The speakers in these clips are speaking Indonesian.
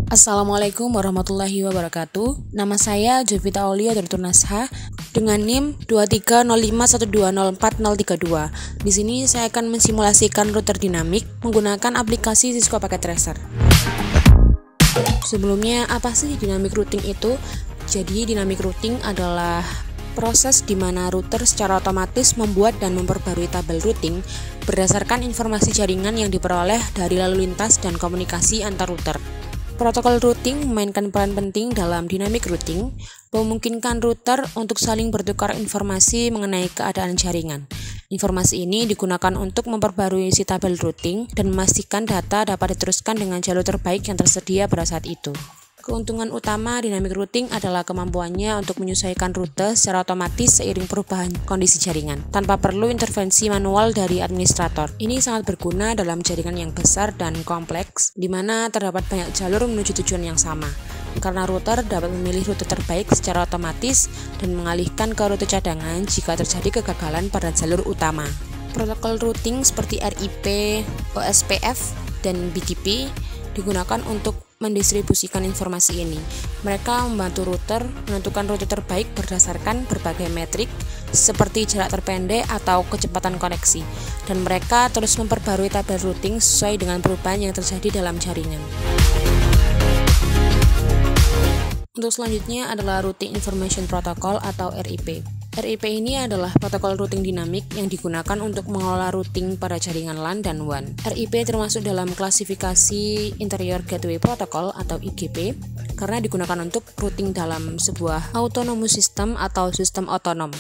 Assalamualaikum warahmatullahi wabarakatuh. Nama saya Jovita Aulia dari Turnasha dengan NIM 23051204032. Di sini saya akan mensimulasikan router dinamik menggunakan aplikasi Cisco Packet Tracer. Sebelumnya, apa sih dynamic routing itu? Jadi, dynamic routing adalah proses di mana router secara otomatis membuat dan memperbarui tabel routing berdasarkan informasi jaringan yang diperoleh dari lalu lintas dan komunikasi antar router. Protokol routing memainkan peran penting dalam dynamic routing, memungkinkan router untuk saling bertukar informasi mengenai keadaan jaringan. Informasi ini digunakan untuk memperbarui si tabel routing dan memastikan data dapat diteruskan dengan jalur terbaik yang tersedia pada saat itu. Keuntungan utama dynamic routing adalah kemampuannya untuk menyesuaikan rute secara otomatis seiring perubahan kondisi jaringan, tanpa perlu intervensi manual dari administrator. Ini sangat berguna dalam jaringan yang besar dan kompleks, di mana terdapat banyak jalur menuju tujuan yang sama, karena router dapat memilih rute terbaik secara otomatis dan mengalihkan ke rute cadangan jika terjadi kegagalan pada jalur utama. Protokol routing seperti RIP, OSPF, dan BGP digunakan untuk mendistribusikan informasi ini. Mereka membantu router menentukan rute terbaik berdasarkan berbagai metrik seperti jarak terpendek atau kecepatan koneksi, dan mereka terus memperbarui tabel routing sesuai dengan perubahan yang terjadi dalam jaringan. Untuk selanjutnya adalah Routing Information Protocol atau RIP. RIP ini adalah protokol routing dinamik yang digunakan untuk mengelola routing pada jaringan LAN dan WAN. RIP termasuk dalam klasifikasi Interior Gateway Protocol atau IGP karena digunakan untuk routing dalam sebuah autonomous system atau sistem otonom.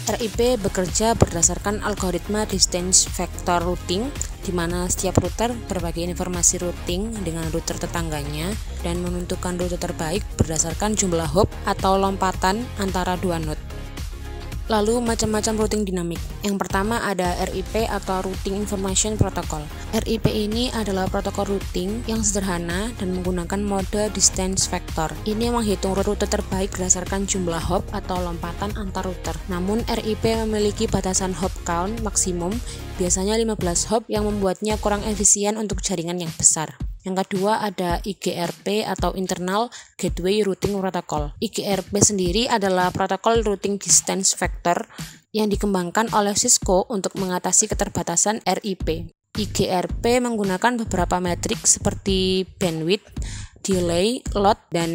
RIP bekerja berdasarkan algoritma distance vector routing, di mana setiap router berbagi informasi routing dengan router tetangganya dan menentukan rute terbaik berdasarkan jumlah hop atau lompatan antara dua node. Lalu macam-macam routing dinamik. Yang pertama ada RIP atau Routing Information Protocol. RIP ini adalah protokol routing yang sederhana dan menggunakan mode distance vector. Ini menghitung rute terbaik berdasarkan jumlah hop atau lompatan antar router. Namun RIP memiliki batasan hop count maksimum, biasanya 15 hop yang membuatnya kurang efisien untuk jaringan yang besar. Yang kedua ada IGRP atau Internal Gateway Routing Protocol. IGRP sendiri adalah protokol routing distance vector yang dikembangkan oleh Cisco untuk mengatasi keterbatasan RIP. IGRP menggunakan beberapa metrik seperti bandwidth, delay, load, dan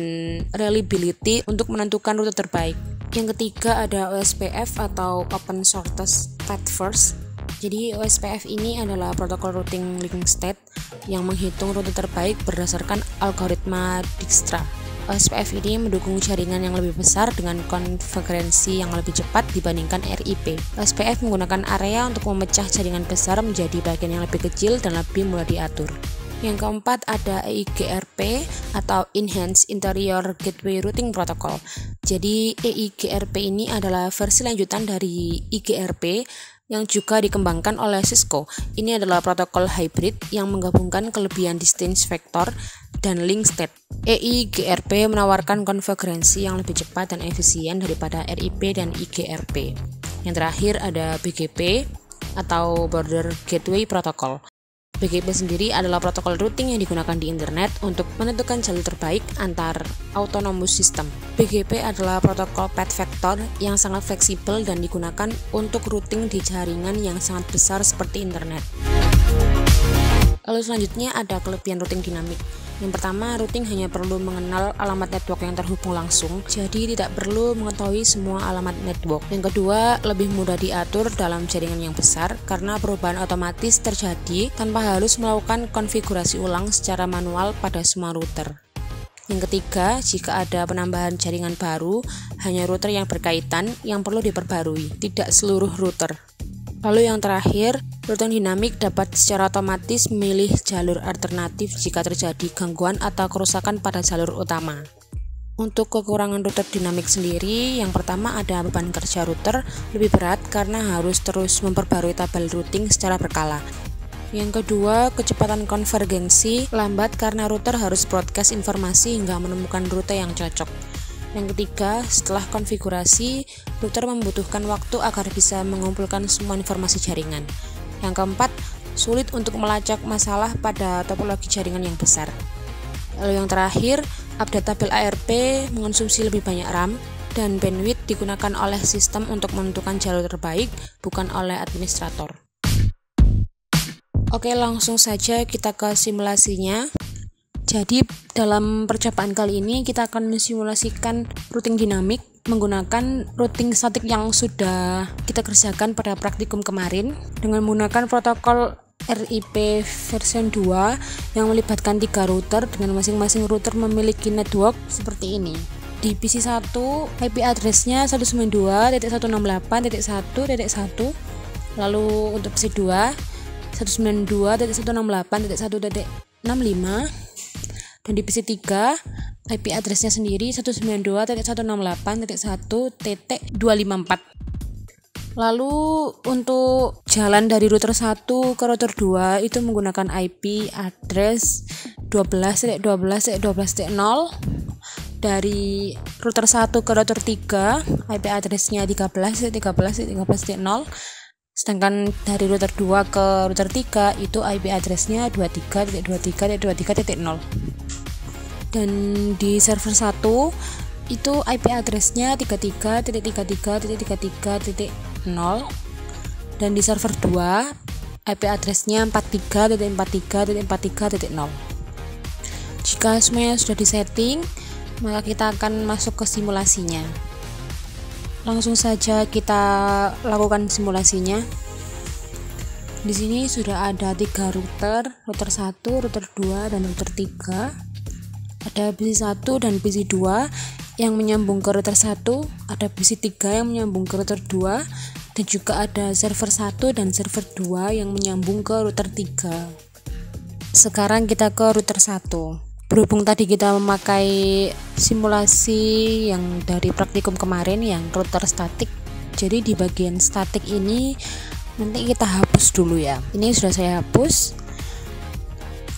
reliability untuk menentukan rute terbaik. Yang ketiga ada OSPF atau Open Shortest Path First. Jadi OSPF ini adalah protokol routing link state yang menghitung rute terbaik berdasarkan algoritma Dijkstra. OSPF ini mendukung jaringan yang lebih besar dengan konvergensi yang lebih cepat dibandingkan RIP. OSPF menggunakan area untuk memecah jaringan besar menjadi bagian yang lebih kecil dan lebih mudah diatur. Yang keempat ada EIGRP atau Enhanced Interior Gateway Routing Protocol. Jadi EIGRP ini adalah versi lanjutan dari IGRP yang juga dikembangkan oleh Cisco. Ini adalah protokol hybrid yang menggabungkan kelebihan distance vector dan link state. EIGRP menawarkan konvergensi yang lebih cepat dan efisien daripada RIP dan IGRP. Yang terakhir ada BGP atau Border Gateway Protocol. BGP sendiri adalah protokol routing yang digunakan di internet untuk menentukan jalur terbaik antar autonomous system. BGP adalah protokol path vector yang sangat fleksibel dan digunakan untuk routing di jaringan yang sangat besar seperti internet. Lalu selanjutnya ada kelebihan routing dinamik. Yang pertama, routing hanya perlu mengenal alamat network yang terhubung langsung, jadi tidak perlu mengetahui semua alamat network. Yang kedua, lebih mudah diatur dalam jaringan yang besar karena perubahan otomatis terjadi tanpa harus melakukan konfigurasi ulang secara manual pada semua router. Yang ketiga, jika ada penambahan jaringan baru, hanya router yang berkaitan yang perlu diperbarui, tidak seluruh router. Lalu yang terakhir, routing dinamik dapat secara otomatis memilih jalur alternatif jika terjadi gangguan atau kerusakan pada jalur utama. Untuk kekurangan router dinamik sendiri, yang pertama ada beban kerja router lebih berat karena harus terus memperbarui tabel routing secara berkala. Yang kedua, kecepatan konvergensi lambat karena router harus broadcast informasi hingga menemukan rute yang cocok. Yang ketiga, setelah konfigurasi, router membutuhkan waktu agar bisa mengumpulkan semua informasi jaringan. Yang keempat, sulit untuk melacak masalah pada topologi jaringan yang besar. Lalu yang terakhir, update tabel ARP mengonsumsi lebih banyak RAM dan bandwidth digunakan oleh sistem untuk menentukan jalur terbaik, bukan oleh administrator. Oke, langsung saja kita ke simulasinya. Jadi dalam percobaan kali ini kita akan mensimulasikan routing dinamik menggunakan routing statik yang sudah kita kerjakan pada praktikum kemarin dengan menggunakan protokol RIP version 2 yang melibatkan 3 router dengan masing-masing router memiliki network seperti ini. Di PC 1 IP address-nya 192.168.1.1, lalu untuk PC 2 192.168.1.65, dan di PC 3 IP address-nya sendiri 192.168.1.254. Lalu untuk jalan dari router 1 ke router 2 itu menggunakan IP address 12.12.12.0. Dari router 1 ke router 3 IP address-nya 13.13.13.0. Sedangkan dari router 2 ke router 3 itu IP address-nya 23.23.23.0. Dan di server 1 itu IP address-nya 33.33.33.0, dan di server 2 IP address-nya 43.43.43.0. Jika semuanya sudah disetting, maka kita akan masuk ke simulasinya. Langsung saja kita lakukan simulasinya. Di sini sudah ada 3 router 1, router 2, dan router 3. Ada PC 1 dan PC 2 yang menyambung ke router 1, ada PC 3 yang menyambung ke router 2, dan juga ada server 1 dan server 2 yang menyambung ke router 3. Sekarang kita ke router 1. Berhubung tadi kita memakai simulasi yang dari praktikum kemarin yang router statik, jadi di bagian statik ini nanti kita hapus dulu ya. Ini sudah saya hapus.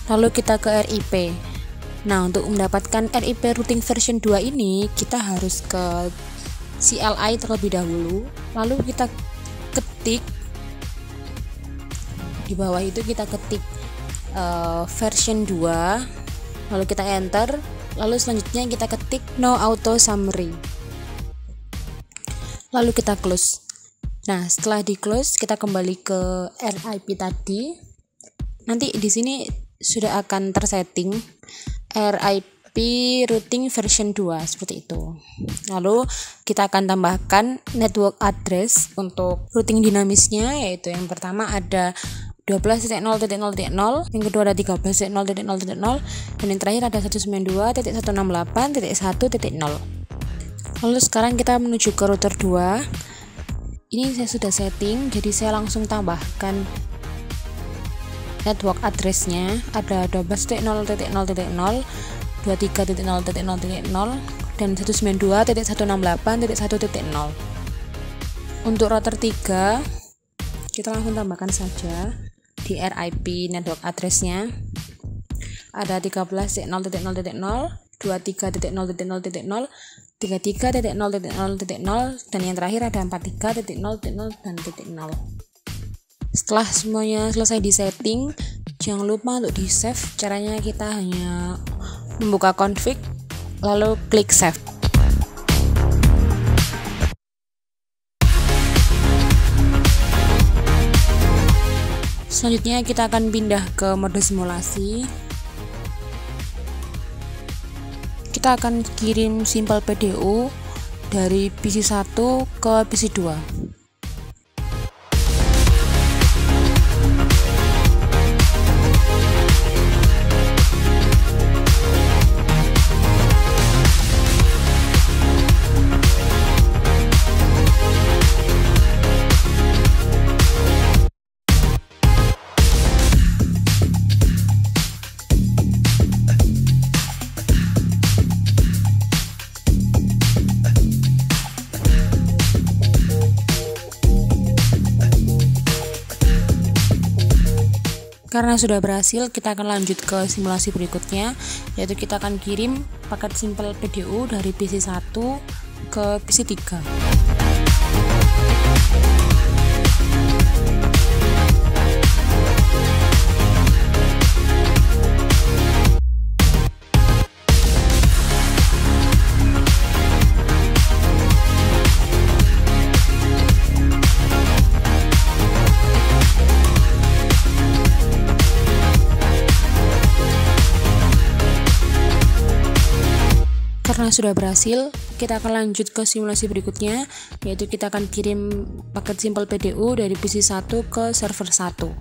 Lalu kita ke RIP. Nah, untuk mendapatkan RIP routing version 2 ini, kita harus ke CLI terlebih dahulu. Lalu kita ketik di bawah itu, kita ketik version 2, lalu kita enter. Lalu selanjutnya kita ketik no auto summary, lalu kita close. Nah, setelah di close, kita kembali ke RIP tadi. Nanti di sini sudah akan tersetting RIP routing version 2 seperti itu. Lalu kita akan tambahkan network address untuk routing dinamisnya, yaitu yang pertama ada 12.0.0.0, yang kedua ada 13.0.0.0, dan yang terakhir ada 192.168.1.0. Lalu sekarang kita menuju ke router 2. Ini saya sudah setting, jadi saya langsung tambahkan network address-nya. Ada 12.0.0.0, 23.0.0.0, dan 192.168.1.0. Untuk router 3 kita langsung tambahkan saja di RIP network address-nya. Ada 13.0.0.0, 23.0.0.0, 33.0.0.0, dan yang terakhir ada 43.0.0 dan .0. Setelah semuanya selesai di setting, jangan lupa untuk di save. Caranya kita hanya membuka config lalu klik save. Selanjutnya kita akan pindah ke mode simulasi. Kita akan kirim simple PDU dari PC 1 ke PC 2. Karena sudah berhasil, kita akan lanjut ke simulasi berikutnya, yaitu kita akan kirim paket simpel PDU dari PC1 ke PC3. Karena sudah berhasil, kita akan lanjut ke simulasi berikutnya, yaitu kita akan kirim paket simpel PDU dari PC1 ke server 1.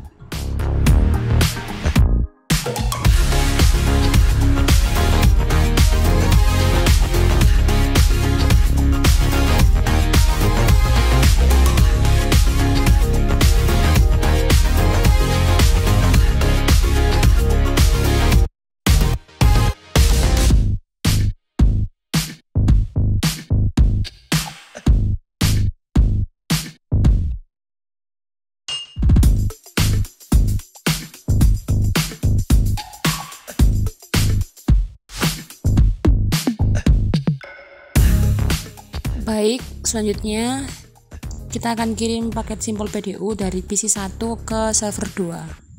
Baik, selanjutnya kita akan kirim paket simpel PDU dari PC1 ke server 2.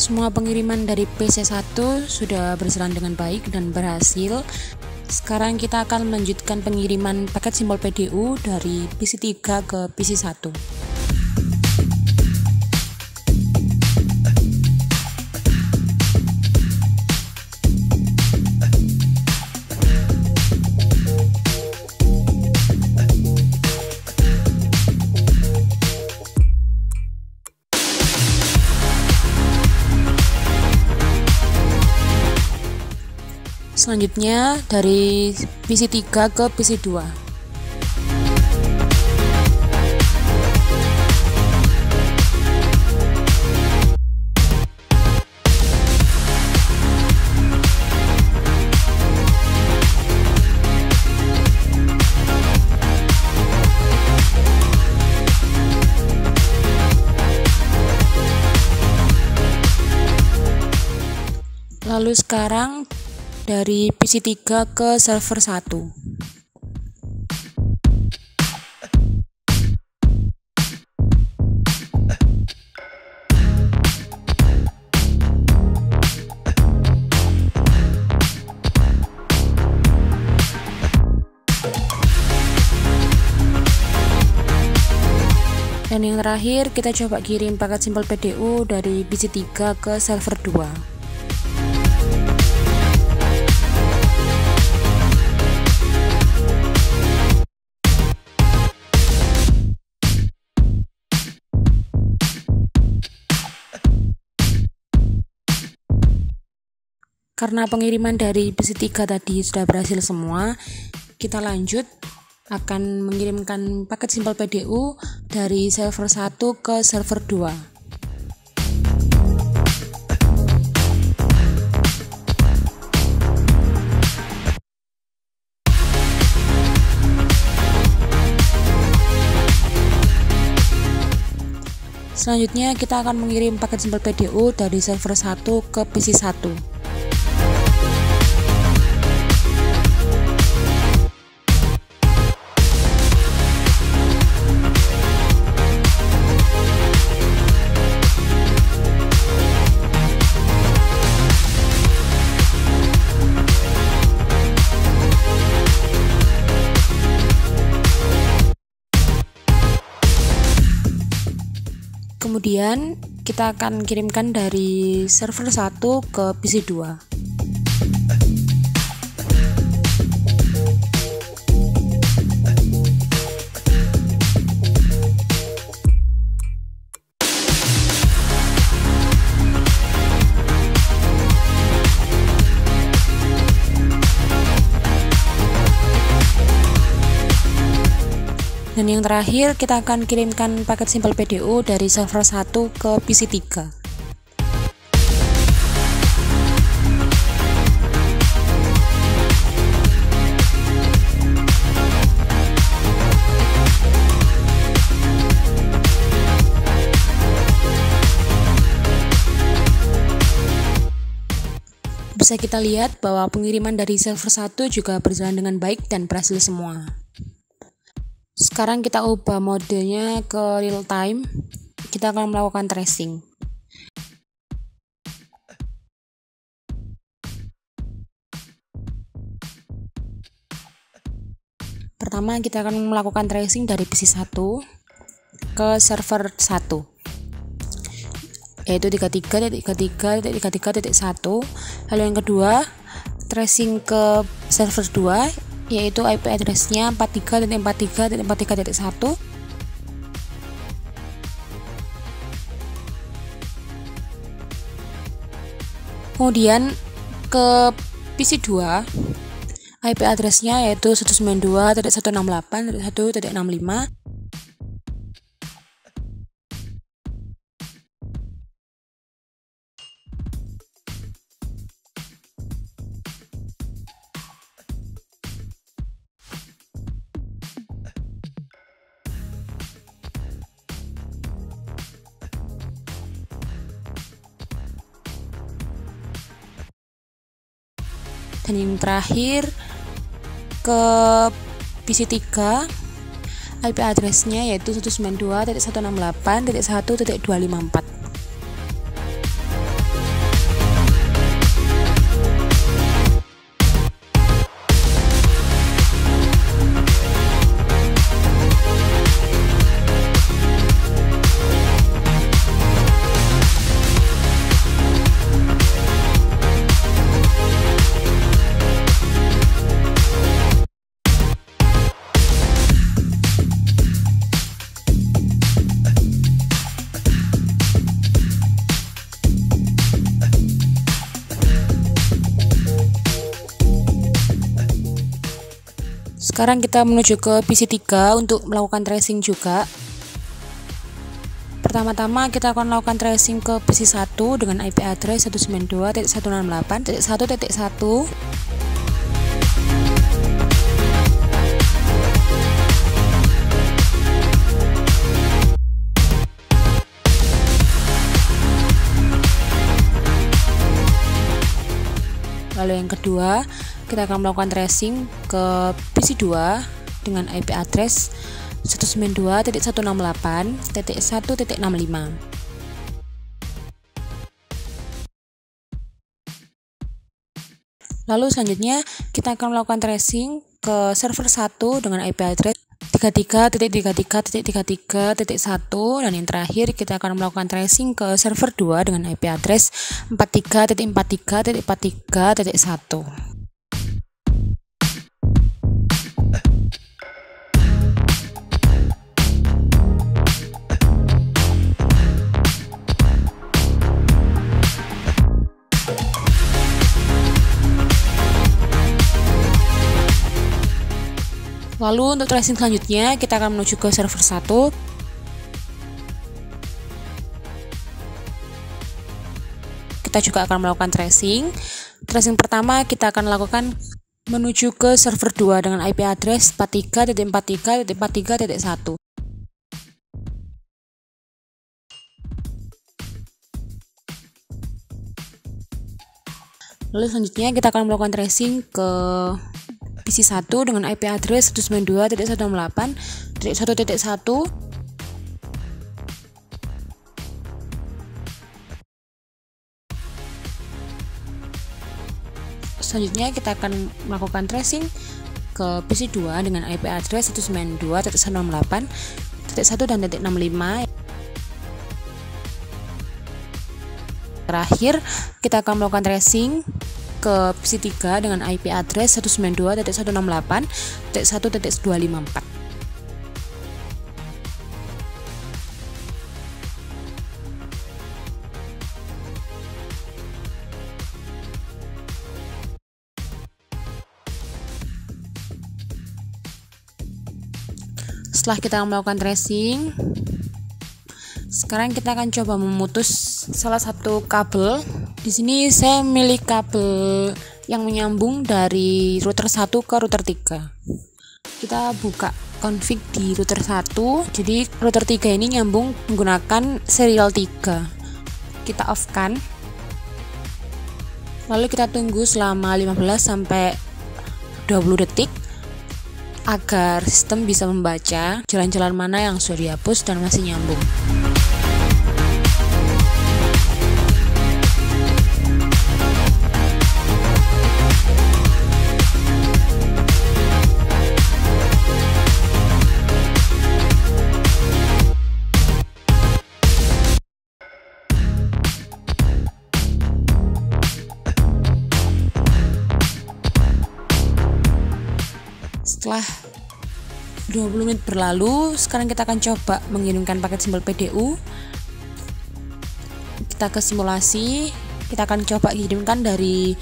Semua pengiriman dari PC1 sudah berjalan dengan baik dan berhasil. Sekarang kita akan melanjutkan pengiriman paket simpel PDU dari PC3 ke PC1. Selanjutnya dari PC3 ke PC2. Lalu sekarang dari PC3 ke server 1. Dan yang terakhir, kita coba kirim paket simpel PDU dari PC3 ke server 2. Karena pengiriman dari PC3 tadi sudah berhasil semua, kita lanjut akan mengirimkan paket simpel PDU dari server 1 ke server 2. Selanjutnya kita akan mengirim paket simpel PDU dari server 1 ke PC1. Kemudian kita akan kirimkan dari server 1 ke PC2. Dan yang terakhir, kita akan kirimkan paket Simple PDU dari server 1 ke PC 3. Bisa kita lihat bahwa pengiriman dari server 1 juga berjalan dengan baik dan berhasil semua. Sekarang kita ubah modenya ke real time. Kita akan melakukan tracing. Pertama, kita akan melakukan tracing dari PC 1 ke server 1, yaitu 33.33.33.1. Lalu yang kedua, tracing ke server 2, yaitu IP address-nya 43.43.43.1. Kemudian ke PC 2, IP address-nya yaitu 192.168.1.65. Dan yang terakhir ke PC 3, IP address-nya yaitu 192.168.1.254. Sekarang kita menuju ke PC 3 untuk melakukan tracing juga. Pertama-tama kita akan melakukan tracing ke PC 1 dengan IP address 192.168.1.1. Lalu yang kedua, kita akan melakukan tracing ke PC 2 dengan IP address 192.168.1.65. Lalu selanjutnya kita akan melakukan tracing ke server 1 dengan IP address 33.33.33.1, dan yang terakhir kita akan melakukan tracing ke server 2 dengan IP address 43.43.43.1. Lalu untuk tracing selanjutnya kita akan menuju ke server 1. Kita juga akan melakukan tracing. Tracing pertama kita akan lakukan menuju ke server 2 dengan IP address 43.43.43.1. Lalu selanjutnya kita akan melakukan tracing ke PC 1 dengan IP address 192.168.1.1. Selanjutnya kita akan melakukan tracing ke PC 2 dengan IP address 192.168.1 dan .65. Terakhir, kita akan melakukan tracing ke PC 3 dengan IP address 192.168.1.254. Setelah kita melakukan tracing, sekarang kita akan coba memutus salah satu kabel. Di sini saya memilih kabel yang menyambung dari router 1 ke router 3. Kita buka config di router 1. Jadi router 3 ini nyambung menggunakan serial 3. Kita off kan. Lalu kita tunggu selama 15 sampai 20 detik agar sistem bisa membaca jalan-jalan mana yang sudah dihapus dan masih nyambung. Setelah 20 menit berlalu, sekarang kita akan coba mengirimkan paket simbol PDU. Kita ke simulasi, kita akan coba kirimkan dari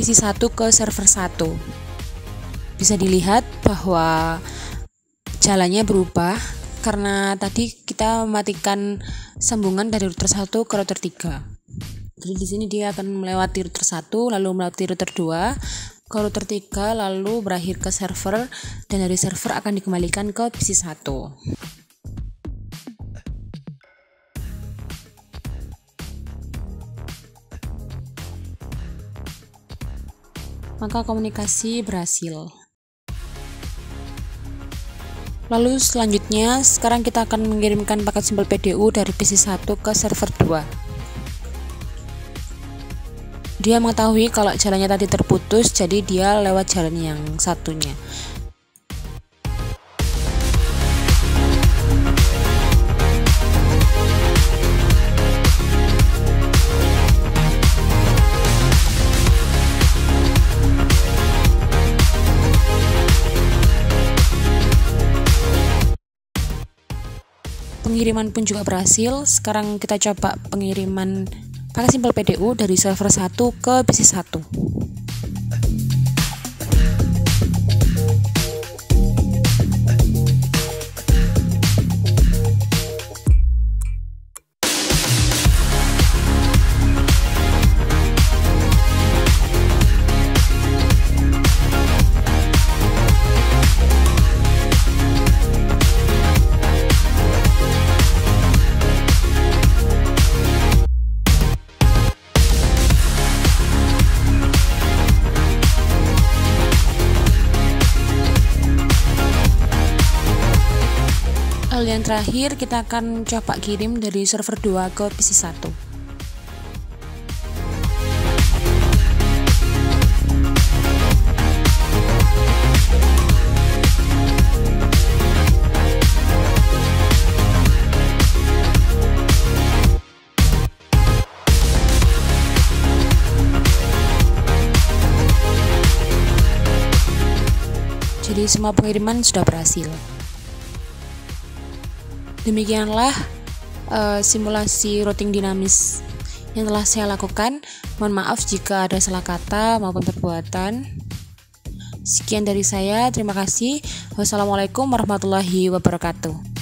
PC 1 ke server 1. Bisa dilihat bahwa jalannya berubah karena tadi kita mematikan sambungan dari router 1 ke router 3. Jadi di sini dia akan melewati router 1, lalu melewati router 2 ke router 3, lalu berakhir ke server, dan dari server akan dikembalikan ke PC 1. Maka komunikasi berhasil. Lalu selanjutnya, sekarang kita akan mengirimkan paket simbol PDU dari PC 1 ke server 2. Dia mengetahui kalau jalannya tadi terputus, jadi dia lewat jalan yang satunya. Pengiriman pun juga berhasil. Sekarang kita coba pengiriman paket simbol PDU dari server 1 ke PC 1. Yang terakhir kita akan coba kirim dari server 2 ke PC 1. Jadi semua pengiriman sudah berhasil. Demikianlah simulasi routing dinamis yang telah saya lakukan. Mohon maaf jika ada salah kata maupun perbuatan. Sekian dari saya, terima kasih. Wassalamualaikum warahmatullahi wabarakatuh.